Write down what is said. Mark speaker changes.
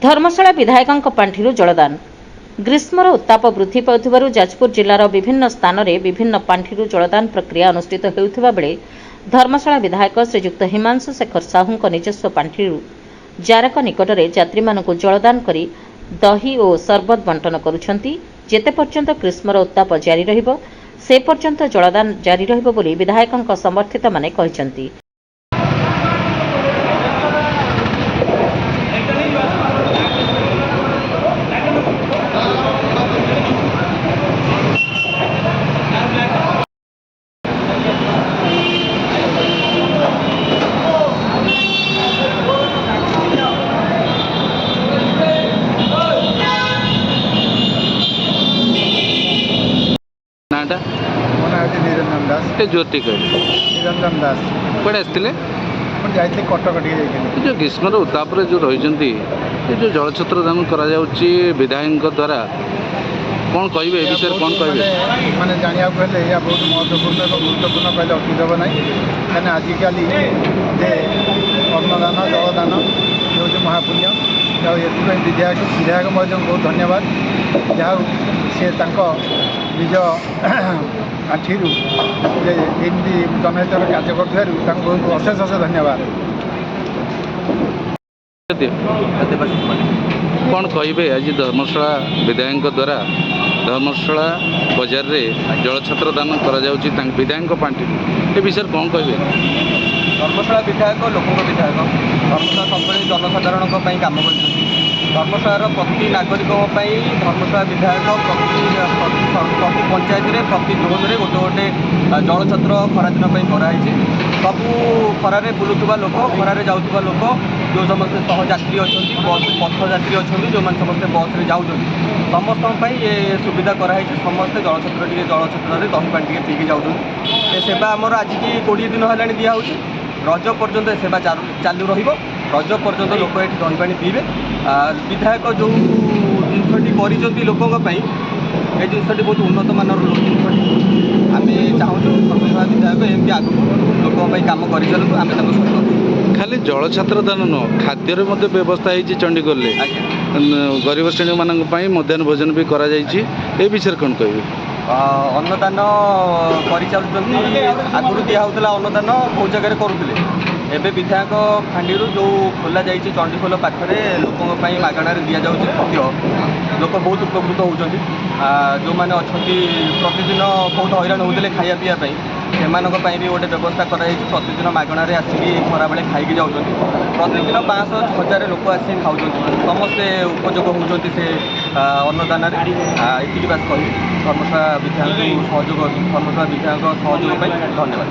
Speaker 1: धर्मशाला विधायकों पांठिरू जलदान। ग्रीष्मर उत्ताप वृद्धि पाउथिबारु जाजपुर जिल्लार विभिन्न स्थान में विभिन्न पांठिरू जलदान प्रक्रिया अनुष्ठित हेउथिबा बेले धर्मशाला विधायक श्रीयुक्त हिमांशु शेखर साहू निजस्व पांठिरू जारक निकटरे यात्री मानकु जलदान करी दही और सरबत बंटन करुछंती। जेते पर्यंत ग्रीष्मर उत्ताप जारी रहिबो से पर्यंत जलदान जारी रहिबो बोली विधायकों समर्थित माने कहिसंती।
Speaker 2: निरंजन दास
Speaker 3: ज्योति कह
Speaker 2: निरंजन दास
Speaker 3: कड़े आसते
Speaker 2: जाइए कटक
Speaker 3: जो ग्रीष्मर उत्ताप जो रही जो जलछत्र दान कर विधायक द्वारा कौन कहे ए विषय कौन कहे
Speaker 2: मैंने जाना यह बहुत महत्वपूर्ण और गुरुत्वपूर्ण कहले अति देव ना कहीं आजिकल जे अन्नदान जलदान ये महापुण्य ये विधायक बहुत धन्यवाद जहाँ सी निज आठि जनहितर कार्य कर बहुत अशेष अशेष धन्यवाद।
Speaker 3: कौन कहे आज धर्मशाला विधायक द्वारा धर्मशाला बजार में जलछत्र दान कर विधायक पांठि ए विषय कौन कहे
Speaker 4: धर्मशाला विधायक लोक विधायक धर्मशाला सब जनसाधारण काम कर धर्मशाला प्रति नागरिक धर्मशाला विधायक प्रति पंचायत में प्रति जोन में गोटे गोटे जलछत्र खरादिन कराई सबू खरारे बुलूवा लोक खरारे जाऊा लोक जो समस्त सहयात्री अच्छा बस पथयात्री अच्छा जो मैंने समस्त बस में जाऊँ समस्त ये सुविधा कराई समस्ते जलछत्र जलछत्र दही पानी पीकी जाऊँ सेवा आमर आज की 20 दिन है दिहूँ रज पर्यंत सेवा चालू रज पर्यंत लोक ये दही पानी पीबे विधायक जो जिनसटी लोकों ये जिनसटी बहुत उन्नत मानर जिनसटी आम चाहूँ धर्मशाला विधायक एमती आगू लोकों कम कर चलूँ आम सहित
Speaker 3: खाली जलछत्र दान नुह खाद्यर व्यवस्था है चंडीगढ़ गरीब श्रेणी मान मध्याह्न भोजन भी करा ए विषय कौन कहे
Speaker 4: अन्नदान कर आगुरी दिहला अन्नदान बहुत जगह करुले एवं विधायक फांडी जो खोल जा चंडीखोल पाखे लोकों मागणार दि जाऊँगी खाद्य लोक बहुत उपकृत होती जो मैंने अच्छा प्रतिदिन बहुत हैरान होते खाया पीवाई से भी गोटे व्यवस्था कराई प्रतिदिन मागणार आसिक खरा बेले खाई जाऊँच प्रतिदिन 500-1000 लोक आसिक खाऊँ समस्ते उपयोग होती से अन्नदान ये बात कही धर्मशाला विधायक सहयोग धर्मशाला विधायक सहयोग धन्यवाद।